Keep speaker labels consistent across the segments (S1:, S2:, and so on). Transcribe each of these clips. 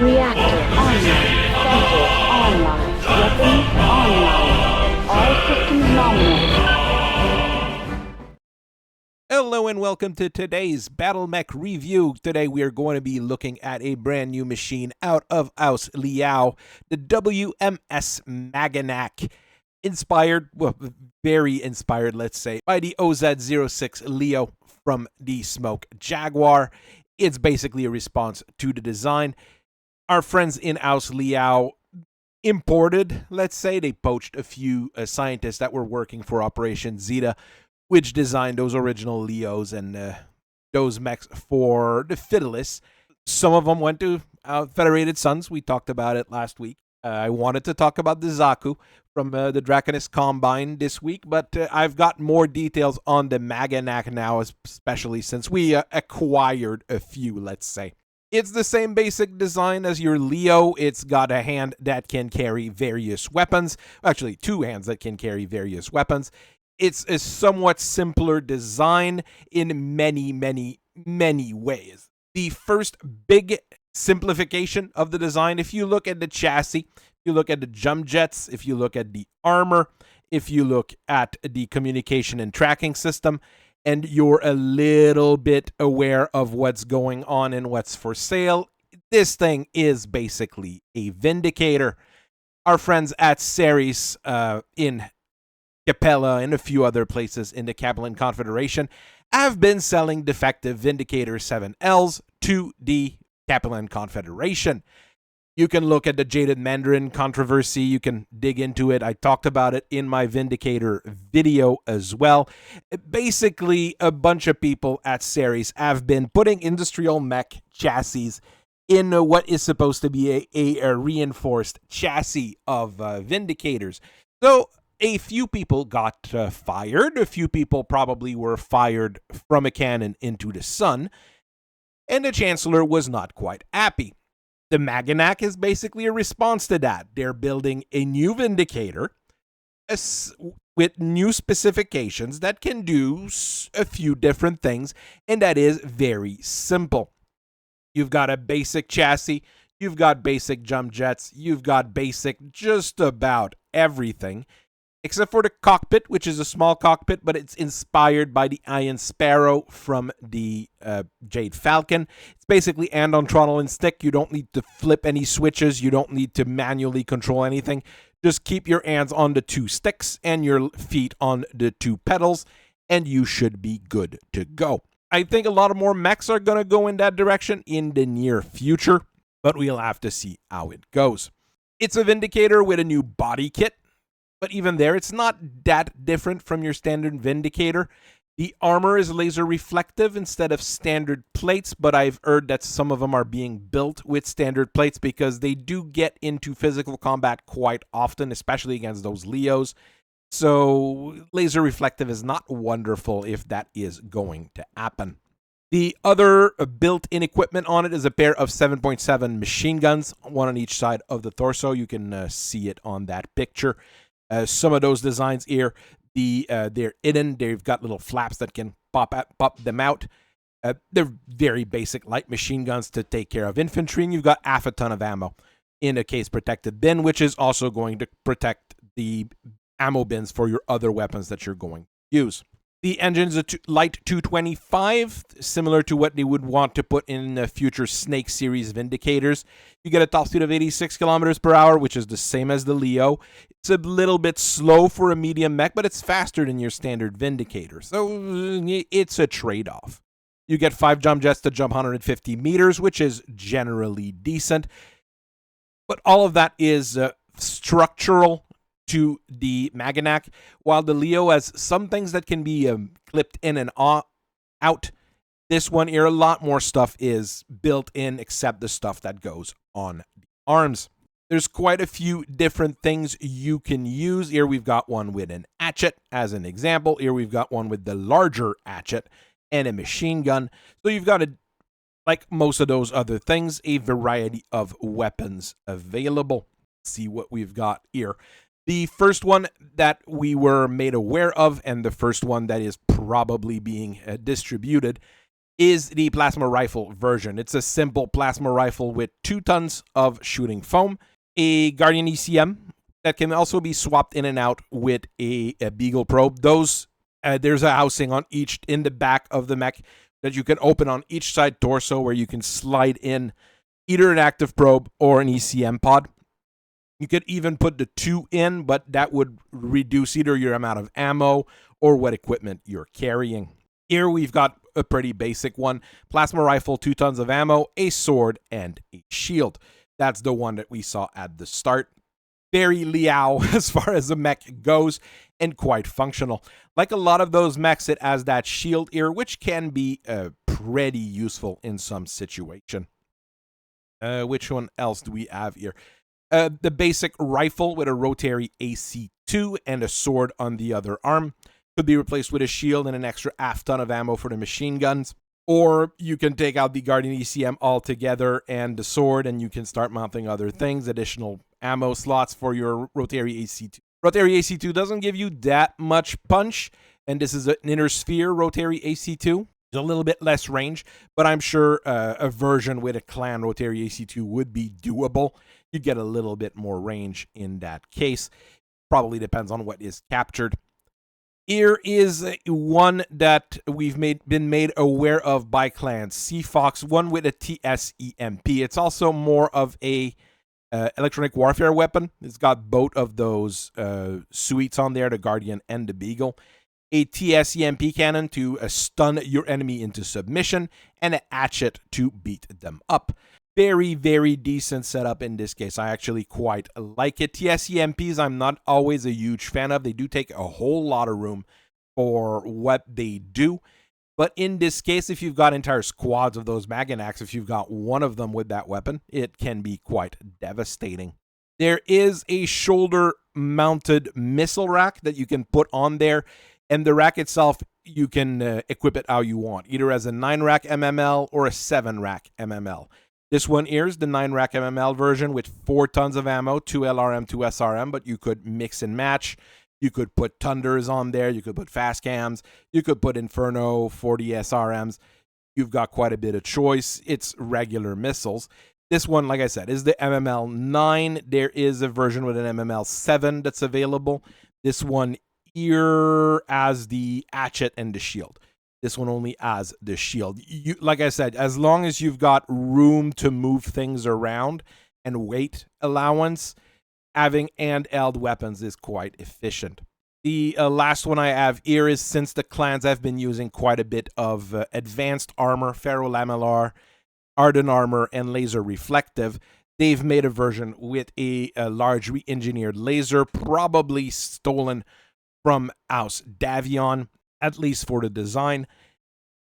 S1: Reactor online. Sensor online. Weapons online. All systems nominal.
S2: Hello and welcome to today's Battletech review. Today we are going to be looking at a brand new machine out of Aus Liao, the WMS Maganac. Inspired, well, very inspired, let's say, by the OZ06 Leo from the Smoke Jaguar. It's basically a response to the design. Our friends in Aus Liao imported, let's say, they poached a few scientists that were working for Operation Zeta, which designed those original Leos and those mechs for the Fidelis. Some of them went to Federated Suns. We talked about it last week. I wanted to talk about the Zaku from the Draconis Combine this week, but I've got more details on the Maganac now, especially since we acquired a few, let's say. It's the same basic design as your Leo. It's got a hand that can carry various weapons. Actually, two hands that can carry various weapons. It's a somewhat simpler design in many ways. The first big simplification of the design, if you look at the chassis, if you look at the jump jets, if you look at the armor, if you look at the communication and tracking system, and you're a little bit aware of what's going on and what's for sale, this thing is basically a Vindicator. Our friends at Ceres in Capella and a few other places in the Capellan Confederation have been selling defective Vindicator 7Ls to the Capellan Confederation. You can look at the Jaded Mandarin controversy. You can dig into it. I talked about it in my Vindicator video as well. Basically, a bunch of people at Ceres have been putting industrial mech chassis in what is supposed to be a reinforced chassis of Vindicators. So a few people got fired. A few people probably were fired from a cannon into the sun. And the Chancellor was not quite happy. The Maganac is basically a response to that. They're building a new Vindicator with new specifications that can do a few different things, and that is very simple. You've got a basic chassis, you've got basic jump jets, you've got basic just about everything, except for the cockpit, which is a small cockpit, but it's inspired by the Iron Sparrow from the Jade Falcon. It's basically hand on throttle and stick. You don't need to flip any switches. You don't need to manually control anything. Just keep your hands on the two sticks and your feet on the two pedals, and you should be good to go. I think a lot of more mechs are going to go in that direction in the near future, but we'll have to see how it goes. It's a Vindicator with a new body kit. But even there, it's not that different from your standard Vindicator. The armor is laser reflective instead of standard plates, but I've heard that some of them are being built with standard plates because they do get into physical combat quite often, especially against those Leos. So laser reflective is not wonderful if that is going to happen. The other built-in equipment on it is a pair of 7.7 machine guns, one on each side of the torso. You can see it on that picture. Some of those designs here, they're hidden. They've got little flaps that can pop them out. They're very basic light machine guns to take care of infantry, and you've got half a ton of ammo in a case-protected bin, which is also going to protect the ammo bins for your other weapons that you're going to use. The engine's a light 225, similar to what they would want to put in the future Snake series Vindicators. You get a top speed of 86 kilometers per hour, which is the same as the Leo. It's a little bit slow for a medium mech, but it's faster than your standard Vindicator. So it's a trade-off. You get 5 jump jets to jump 150 meters, which is generally decent. But all of that is structural to the Maganac, while the Leo has some things that can be clipped in and out. This one here, a lot more stuff is built in except the stuff that goes on the arms. There's quite a few different things you can use. Here we've got one with an hatchet as an example. Here we've got one with the larger hatchet and a machine gun. So you've got, like most of those other things, a variety of weapons available. Let's see what we've got here. The first one that we were made aware of, and the first one that is probably being distributed, is the plasma rifle version. It's a simple plasma rifle with 2 tons of shooting foam, a Guardian ECM that can also be swapped in and out with a Beagle probe. Those there's a housing on each in the back of the mech that you can open on each side torso where you can slide in either an active probe or an ECM pod. You could even put the 2 in, but that would reduce either your amount of ammo or what equipment you're carrying. Here we've got a pretty basic one. Plasma rifle, 2 tons of ammo, a sword, and a shield. That's the one that we saw at the start. Very Liao as far as the mech goes, and quite functional. Like a lot of those mechs, it has that shield here, which can be pretty useful in some situation. Which one else do we have here? The basic rifle with a rotary AC2 and a sword on the other arm. Could be replaced with a shield and an extra half ton of ammo for the machine guns. Or you can take out the Guardian ECM altogether and the sword, and you can start mounting other things, additional ammo slots for your rotary AC2. Rotary AC2 doesn't give you that much punch, and this is an inner sphere rotary AC2. It's a little bit less range, but I'm sure a version with a clan rotary AC2 would be doable. You get a little bit more range in that case. Probably depends on what is captured. Here is one that we've been made aware of by clans. Seafox, one with a TSEMP. It's also more of a electronic warfare weapon. It's got both of those suites on there, the Guardian and the Beagle. A TSEMP cannon to stun your enemy into submission, and a hatchet to beat them up. Very, very decent setup in this case. I actually quite like it. TSEMPs I'm not always a huge fan of. They do take a whole lot of room for what they do. But in this case, if you've got entire squads of those Maganacs, if you've got one of them with that weapon, it can be quite devastating. There is a shoulder-mounted missile rack that you can put on there. And the rack itself, you can equip it how you want, either as a 9-rack MML or a 7-rack MML. This one is the 9-rack MML version with 4 tons of ammo, 2 LRM, 2 SRM, but you could mix and match. You could put Thunders on there. You could put fast cams. You could put Inferno, 40 SRMs. You've got quite a bit of choice. It's regular missiles. This one, like I said, is the MML 9. There is a version with an MML 7 that's available. This one here has the hatchet and the shield. This one only has the shield. Like I said, as long as you've got room to move things around and weight allowance, having handheld weapons is quite efficient. The last one I have here is, since the clans have been using quite a bit of advanced armor, ferrolamellar, ardent armor, and laser reflective, they've made a version with a large re-engineered laser, probably stolen from House Davion, at least for the design.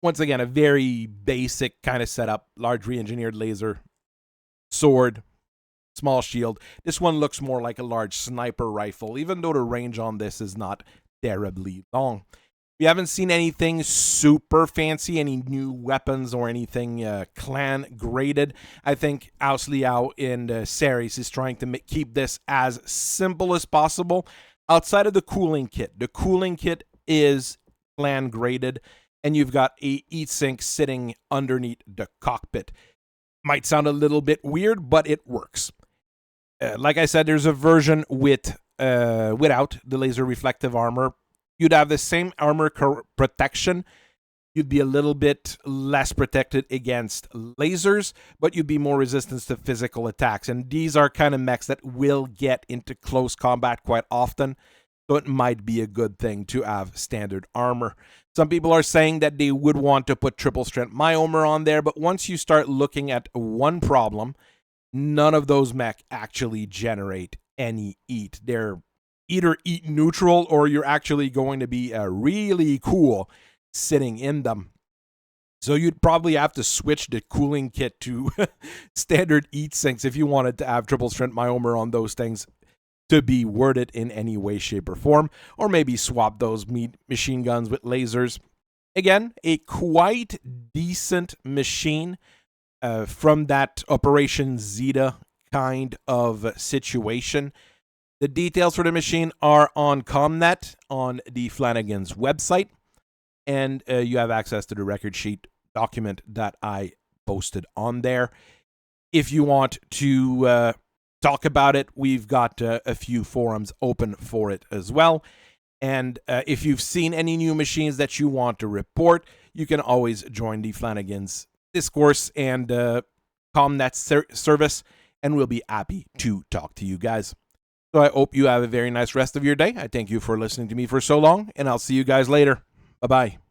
S2: Once again, a very basic kind of setup. Large re-engineered laser, sword, small shield. This one looks more like a large sniper rifle, even though the range on this is not terribly long. We haven't seen anything super fancy, any new weapons or anything clan graded. I think House Liao in Ceres is trying to keep this as simple as possible. Outside of the cooling kit. The cooling kit is clan graded, and you've got a heatsink sitting underneath the cockpit. Might sound a little bit weird, but it works. Like I said, there's a version with without the laser reflective armor. You'd have the same armor protection. You'd be a little bit less protected against lasers, but you'd be more resistant to physical attacks. And these are kind of mechs that will get into close combat quite often, so it might be a good thing to have standard armor. Some people are saying that they would want to put triple strength myomer on there, but once you start looking at one problem, none of those mech actually generate any heat. They're either heat neutral, or you're actually going to be really cool sitting in them. So you'd probably have to switch the cooling kit to standard heat sinks if you wanted to have triple strength myomer on those things to be worth it in any way, shape, or form, or maybe swap those machine guns with lasers. Again, a quite decent machine from that Operation Zeta kind of situation. The details for the machine are on ComNet on the Flanagan's website, and you have access to the record sheet document that I posted on there. If you want to talk about it, we've got a few forums open for it as well. And if you've seen any new machines that you want to report, you can always join the Flanagan's Discourse and Comnet service, and we'll be happy to talk to you guys. So I hope you have a very nice rest of your day. I thank you for listening to me for so long, and I'll see you guys later. Bye-bye.